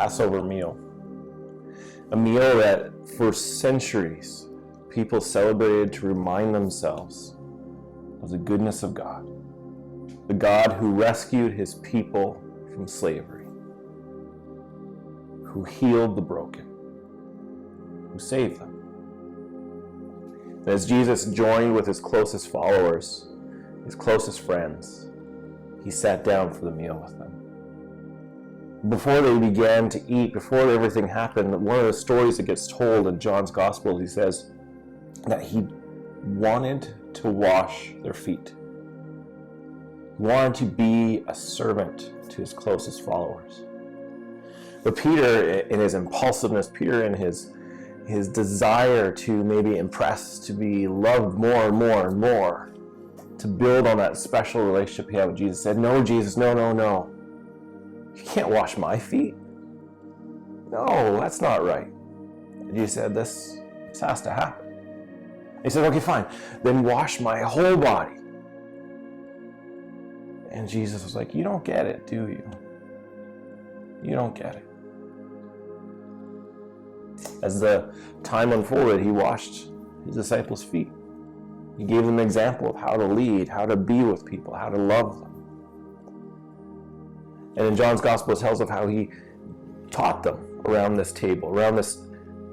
Passover meal. A meal that for centuries people celebrated to remind themselves of the goodness of God. The God who rescued his people from slavery, who healed the broken, who saved them. And as Jesus joined with his closest followers, his closest friends, he sat down for the meal with them. Before they began to eat, before everything happened, one of the stories that gets told in John's Gospel, he says that he wanted to wash their feet. He wanted to be a servant to his closest followers. But Peter, in his impulsiveness, Peter in his desire to maybe impress, to be loved more and more and more, to build on that special relationship he had with Jesus, said, "No, Jesus, no. You can't wash my feet. No, that's not right." And Jesus said, this has to happen. He said, "Okay, fine. Then wash my whole body." And Jesus was like, "You don't get it, do you? You don't get it." As the time unfolded, he washed his disciples' feet. He gave them an example of how to lead, how to be with people, how to love them. And in John's Gospel, it tells of how he taught them around this table, around this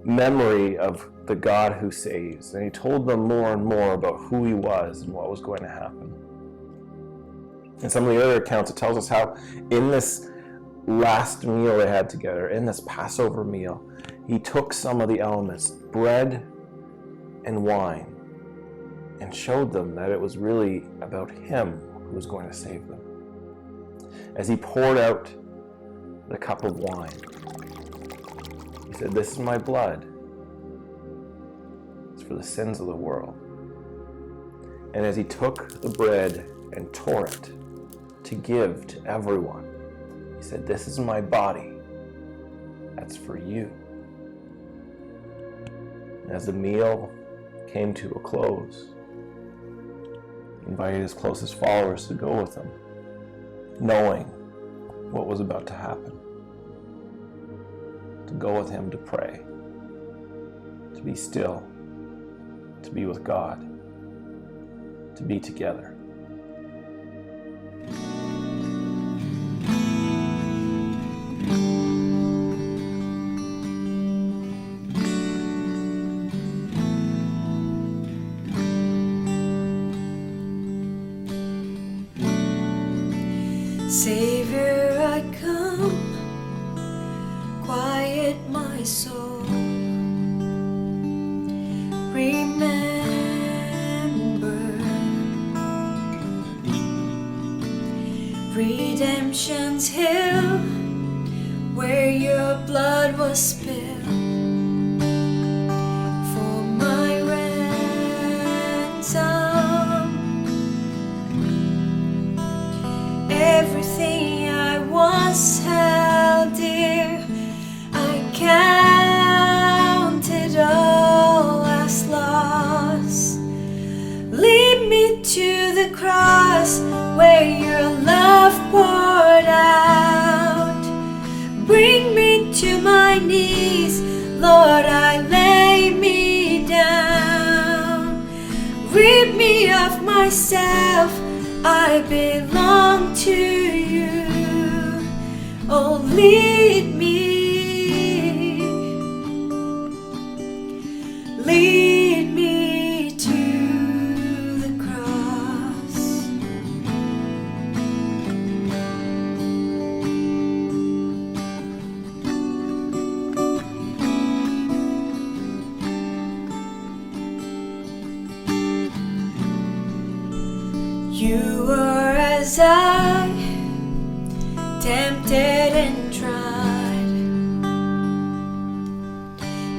memory of the God who saves. And he told them more and more about who he was and what was going to happen. In some of the other accounts, it tells us how in this last meal they had together, in this Passover meal, he took some of the elements, bread and wine, and showed them that it was really about him who was going to save them. As he poured out the cup of wine, he said, "This is my blood. It's for the sins of the world." And as he took the bread and tore it to give to everyone, he said, "This is my body. That's for you." And as the meal came to a close, he invited his closest followers to go with him, knowing what was about to happen. To go with him to pray, to be still, to be with God, to be together. Savior, I come, quiet my soul. Remember redemption's hill, where your blood was spilled for my ransom. Everything I once held dear, I counted all as loss. Lead me to the cross where your love poured out. Bring me to my knees, Lord, I lay me down. Rid me of myself, I belong to you. Oh, lead me to the cross. You were as I, tempted and tried,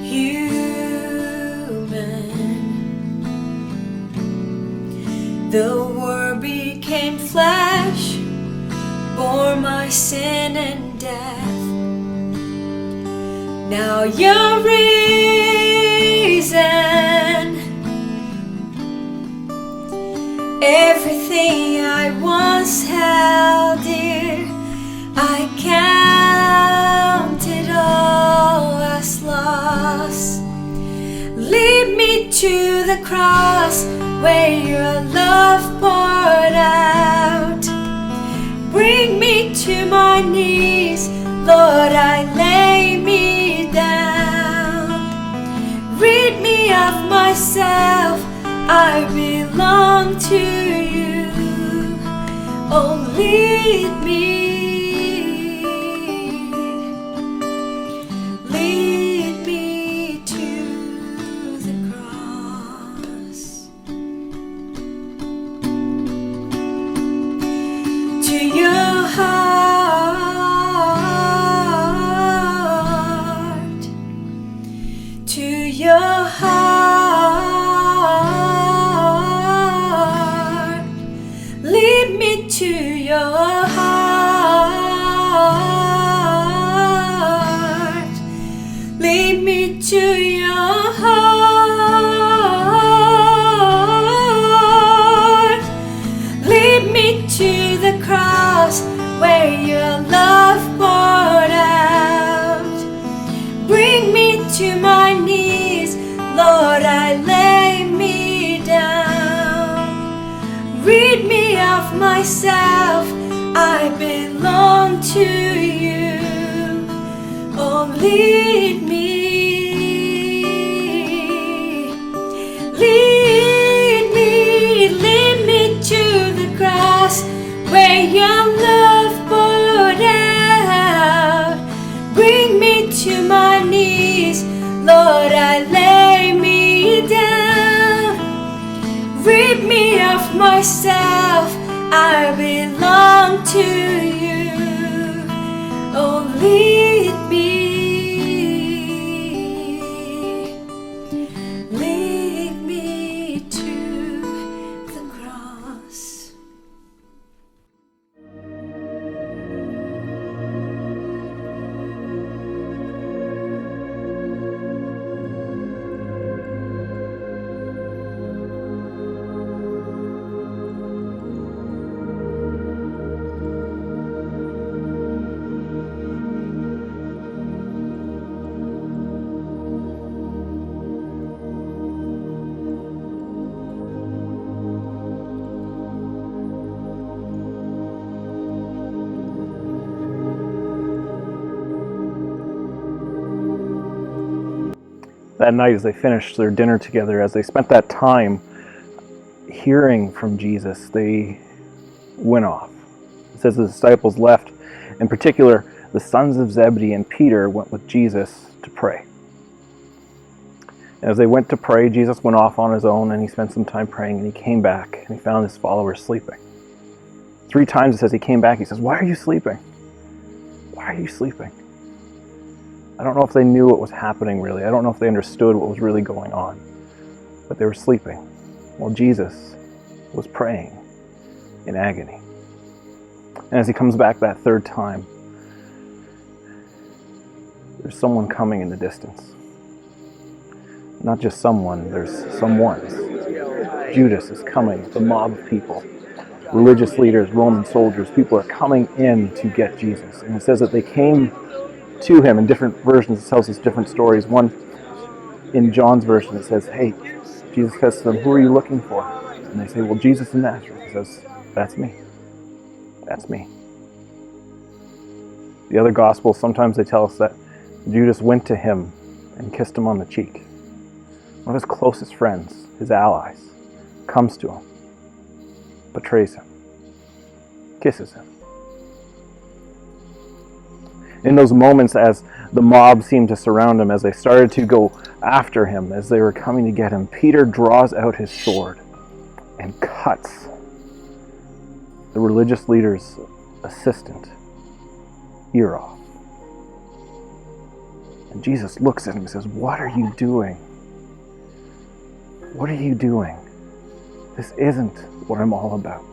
human. The Word became flesh, bore my sin and death. Now you're risen. Everything I once held dear, I counted to the cross where your love poured out. Bring me to my knees, Lord, I lay me down. Rid me of myself, I belong to you. Oh, lead me. Where your love poured out. Bring me to my knees, Lord, I lay me down. Rid me of myself, I belong to you. Oh, lead me. Lead me to the cross where your love poured out. Bring me to my knees, Lord, I lay me down. Rid me of myself, I belong to you. Oh, lead me. Lead me to the cross. That night, as they finished their dinner together, as they spent that time hearing from Jesus, they went off. It says the disciples left. In particular, the sons of Zebedee and Peter went with Jesus to pray. And as they went to pray, Jesus went off on his own, and he spent some time praying, and he came back, and he found his followers sleeping. 3 times it says he came back. He says, "Why are you sleeping? Why are you sleeping?" I don't know if they knew what was happening really. I don't know if they understood what was really going on. But they were sleeping while Jesus was praying in agony. And as he comes back that 3rd time, there's someone coming in the distance. Not just someone, there's someones. Judas is coming with a mob of people. Religious leaders, Roman soldiers, people are coming in to get Jesus. And it says that they came to him. In different versions, it tells us different stories. One, in John's version, it says, "Hey," Jesus says to them, "Who are you looking for?" And they say, "Well, Jesus of Nazareth." He says, "That's me. That's me." The other Gospels, sometimes they tell us that Judas went to him and kissed him on the cheek. One of his closest friends, his allies, comes to him, betrays him, kisses him. In those moments, as the mob seemed to surround him, as they started to go after him, as they were coming to get him, Peter draws out his sword and cuts the religious leader's assistant ear off. And Jesus looks at him and says, "What are you doing? What are you doing? This isn't what I'm all about.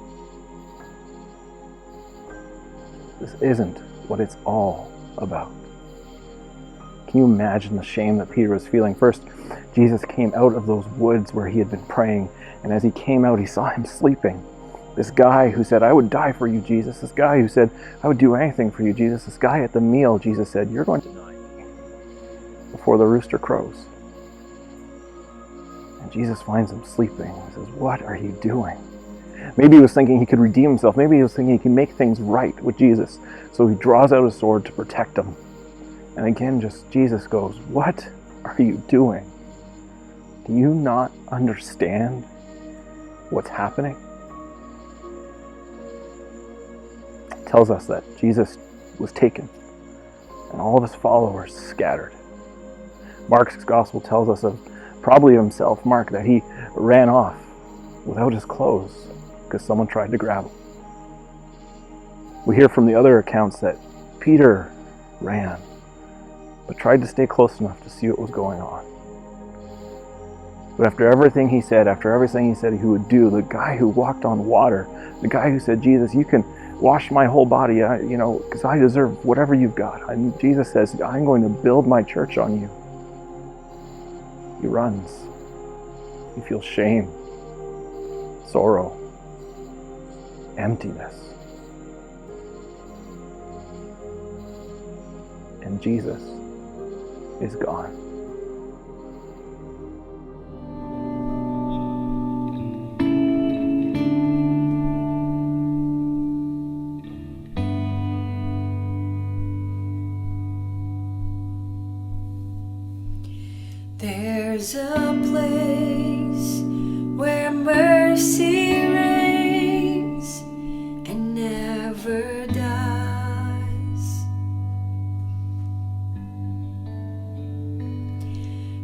This isn't what it's all about." Can you imagine the shame that Peter was feeling? First, Jesus came out of those woods where he had been praying, and as he came out, he saw him sleeping. This guy who said, "I would die for you, Jesus." This guy who said, "I would do anything for you, Jesus." This guy at the meal, Jesus said, "You're going to die before the rooster crows." And Jesus finds him sleeping. He says, "What are you doing?" Maybe he was thinking he could redeem himself. Maybe he was thinking he can make things right with Jesus. So he draws out his sword to protect him. And again, Jesus goes, "What are you doing? Do you not understand what's happening?" It tells us that Jesus was taken and all of his followers scattered. Mark's gospel tells us of probably himself, Mark, that he ran off without his clothes because someone tried to grab him. We hear from the other accounts that Peter ran, but tried to stay close enough to see what was going on. But after everything he said he would do, the guy who walked on water, the guy who said, "Jesus, you can wash my whole body, because I deserve whatever you've got." And Jesus says, "I'm going to build my church on you." He runs. He feels shame, sorrow, emptiness. And Jesus is gone. There's a place where mercy reigns and never dies.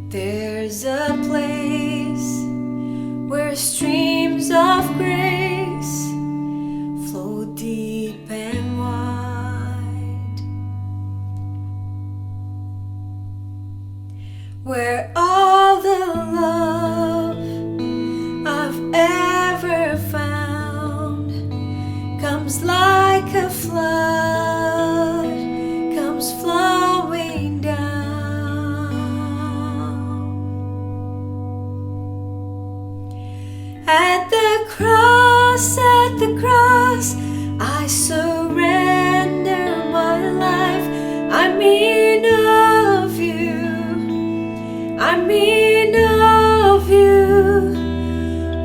There's a place where streams of grace flow deep and wide, where all the love I've ever found comes like a flood, comes flowing down. At the cross, I surrender my life. I'm in awe of you. I'm in awe of you,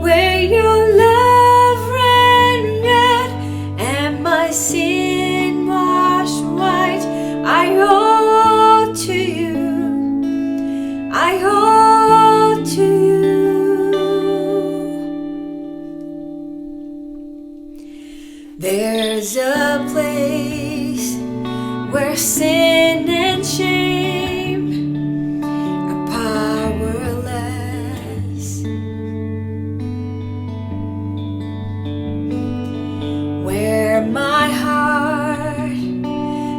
where your love ran red and my sin washed white. I owe to you, I owe to you. There's a place where sin and shame are powerless, where my heart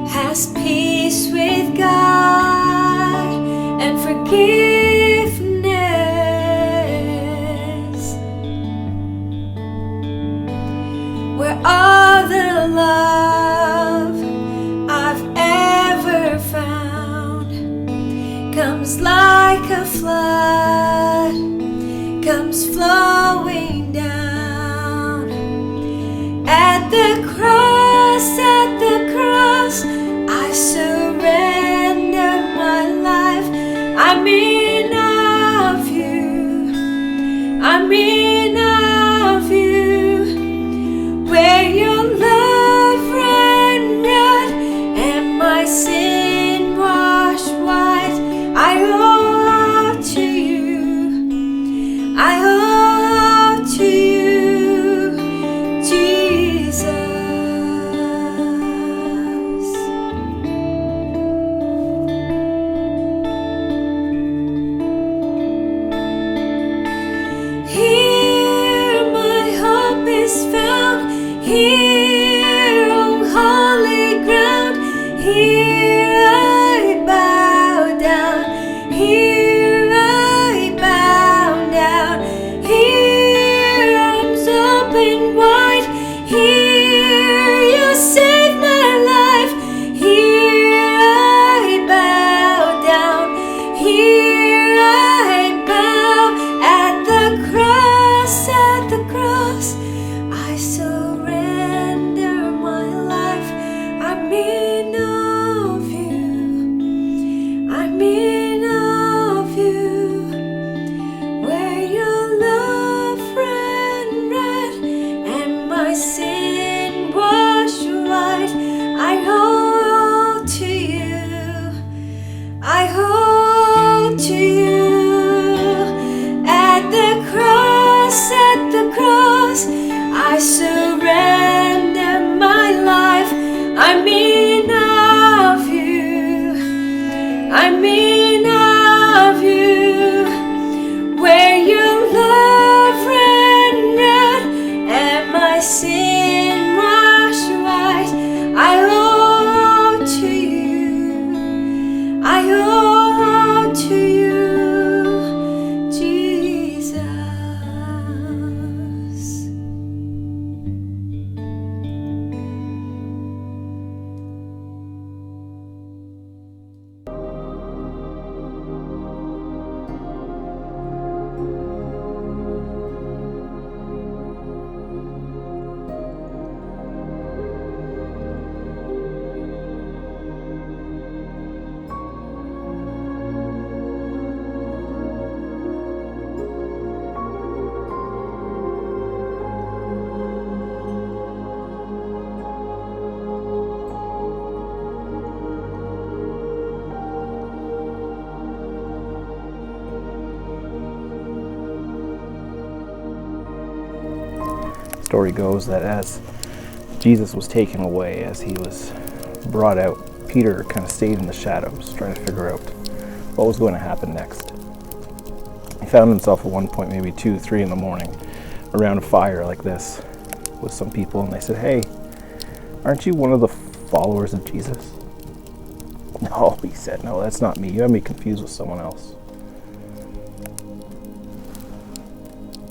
has peace with God and forgiveness, where all the love I've ever found comes like a flood, comes flowing down. At the cross, I surrender my life. I'm in awe of you, I'm in awe of you, where your love ran red and my sin washed white. I owe to you, I owe to you, Jesus. Here my hope is found, here on holy ground. Here I bow down, here I bow down. Here arms open wide, here you save my life. Here I bow down, here I bow. At the cross, I surrender my life. I'm in awe sin washed white. I hold to you. I hold to you. At the cross, I surrender my life. I'm in awe of you. I'm in awe of you. Where your love ran out and my sin washed white. I owe to you. I owe to you, Jesus. Story goes that as Jesus was taken away, as he was brought out, Peter kind of stayed in the shadows, trying to figure out what was going to happen next. He found himself at one point, maybe 2, 3 in the morning, around a fire like this with some people, and they said, "Hey, aren't you one of the followers of Jesus?" "No," he said, "no, that's not me. You have me confused with someone else."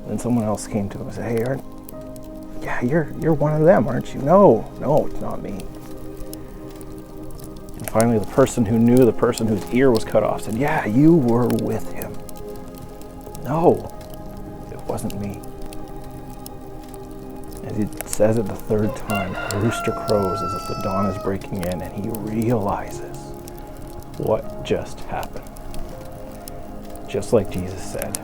Then someone else came to him and said, "Hey, you're one of them, aren't you?" No, it's not me." And finally, the person who knew the person whose ear was cut off said, "Yeah, you were with him." "No, it wasn't me." As it says it the third time, a rooster crows as if the dawn is breaking in, and he realizes what just happened. Just like Jesus said,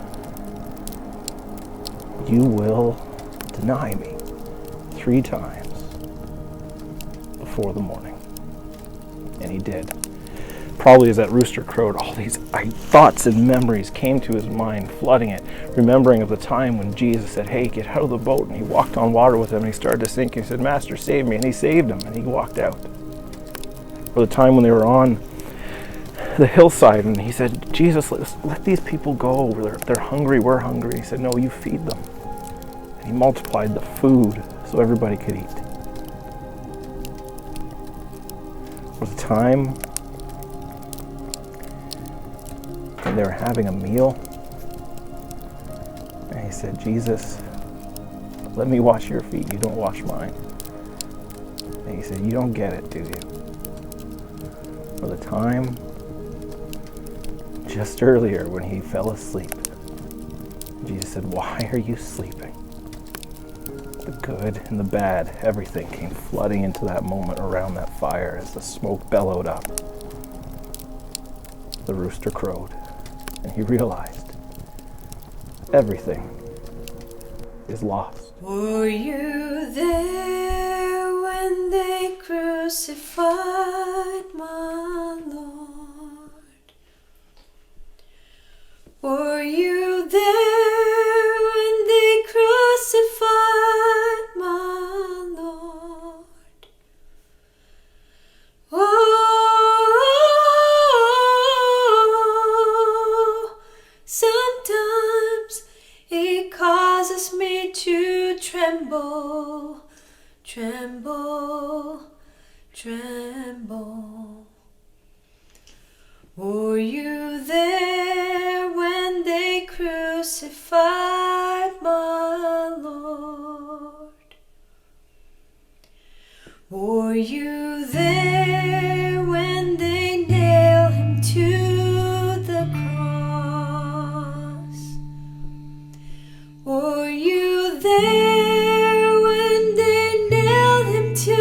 "You will deny me 3 times before the morning." And he did. Probably as that rooster crowed, all these thoughts and memories came to his mind, flooding it, remembering of the time when Jesus said, "Hey, get out of the boat," and he walked on water with him, and he started to sink, and he said, "Master, save me," and he saved him, and he walked out. Or the time when they were on the hillside, and he said, "Jesus, let these people go. They're hungry, we're hungry." He said, "No, you feed them." And he multiplied the food so everybody could eat. Or the time when they were having a meal, and he said, "Jesus, let me wash your feet. You don't wash mine." And he said, "You don't get it, do you?" Or the time just earlier when he fell asleep, Jesus said, "Why are you sleeping?" The good and the bad, everything came flooding into that moment around that fire as the smoke bellowed up. The rooster crowed, and he realized everything is lost. Were you there when they crucified my Lord? Were you there when they crucified my Lord? Oh, sometimes it causes me to tremble, tremble, tremble. Were you there when they crucified my Lord? Were you there when they nailed him to the cross? Were you there when they nailed him to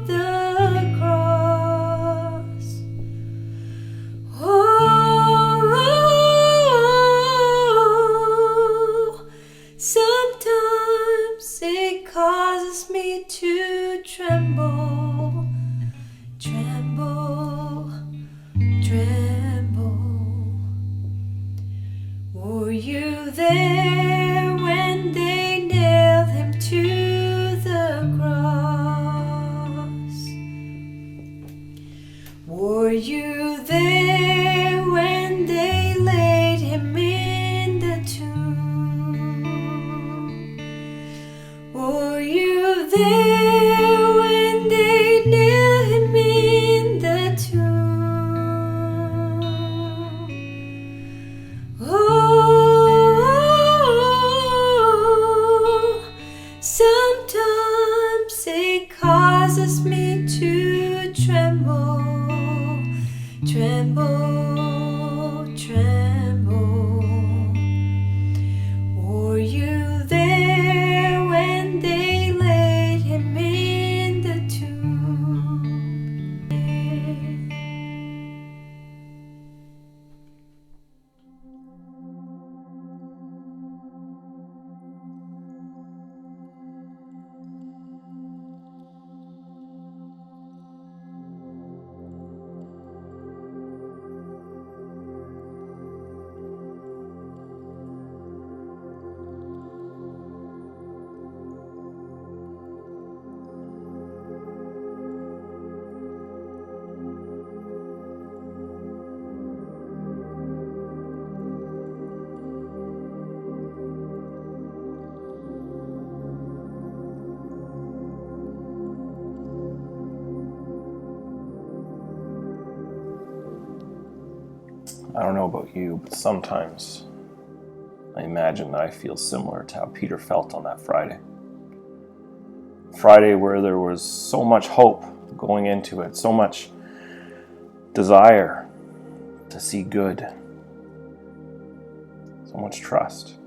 the cross? Oh, sometimes it causes me to tremble, tremble, tremble. Were you there when they nailed him to the cross? Were you there when they laid him in the tomb? Were you there when they nailed him in the tomb? Oh, sometimes it causes me to tremble, tremble, tremble. Were you there when they laid him in the tomb? I don't know about you, but sometimes I imagine that I feel similar to how Peter felt on that Friday. Friday where there was so much hope going into it, so much desire to see good, so much trust,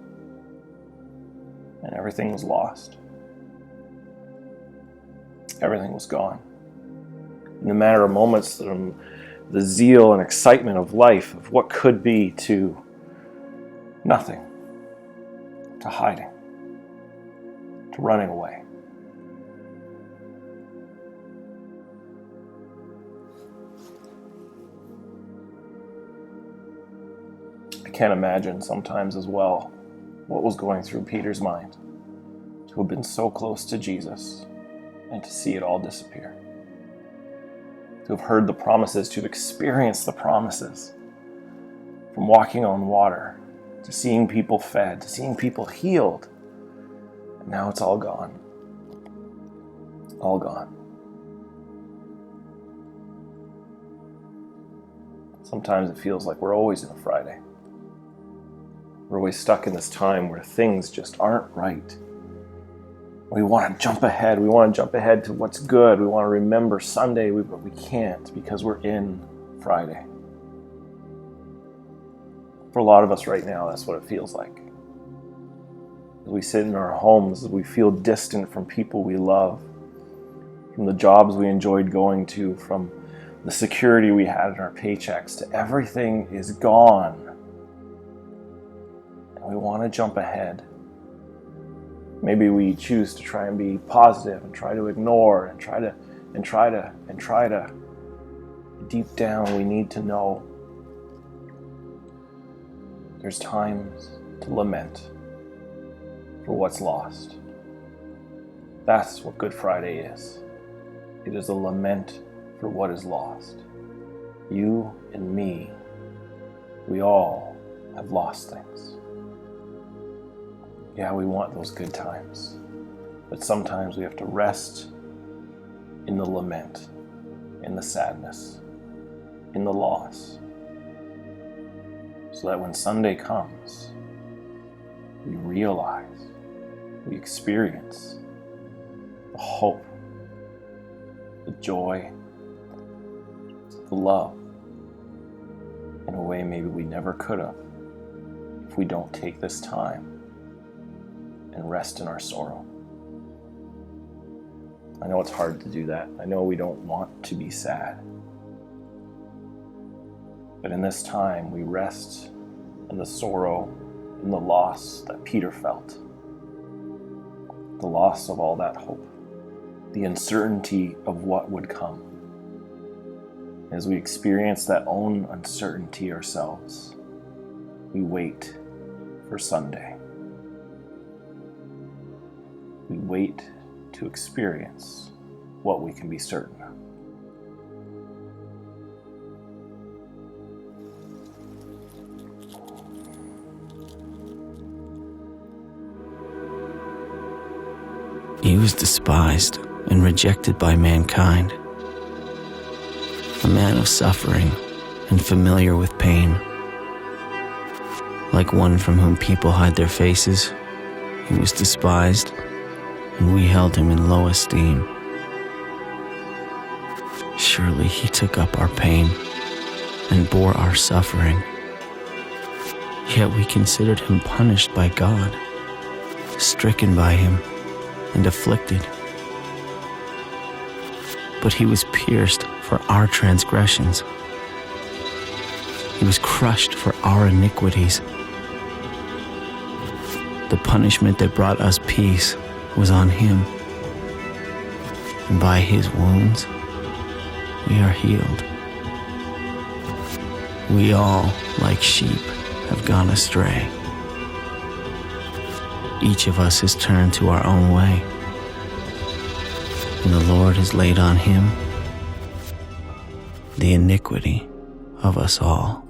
and everything was lost. Everything was gone. In a matter of moments, the zeal and excitement of life, of what could be, to nothing, to hiding, to running away. I can't imagine sometimes as well what was going through Peter's mind to have been so close to Jesus and to see it all disappear. To have heard the promises, to have experienced the promises, from walking on water, to seeing people fed, to seeing people healed. And now it's all gone. All gone. Sometimes it feels like we're always in a Friday. We're always stuck in this time where things just aren't right. We want to jump ahead. We want to jump ahead to what's good. We want to remember Sunday, but we can't because we're in Friday. For a lot of us right now, that's what it feels like. As we sit in our homes, as we feel distant from people we love, from the jobs we enjoyed going to, from the security we had in our paychecks, to everything is gone. And we want to jump ahead. Maybe we choose to try and be positive and try to ignore and try to. Deep down, we need to know there's times to lament for what's lost. That's what Good Friday is. It is a lament for what is lost. You and me, we all have lost things. Yeah, we want those good times, but sometimes we have to rest in the lament, in the sadness, in the loss, so that when Sunday comes, we realize, we experience the hope, the joy, the love, in a way maybe we never could have if we don't take this time and rest in our sorrow. I know it's hard to do that. I know we don't want to be sad. But in this time, we rest in the sorrow, in the loss that Peter felt. The loss of all that hope. the uncertainty of what would come. As we experience that own uncertainty ourselves, we wait for Sunday. We wait to experience what we can be certain of. He was despised and rejected by mankind, a man of suffering and familiar with pain. Like one from whom people hide their faces, he was despised, and we held him in low esteem. Surely he took up our pain and bore our suffering. Yet we considered him punished by God, stricken by him, and afflicted. But he was pierced for our transgressions. He was crushed for our iniquities. The punishment that brought us peace was on him, and by his wounds we are healed. We all, like sheep, have gone astray. Each of us has turned to our own way, and the Lord has laid on him the iniquity of us all.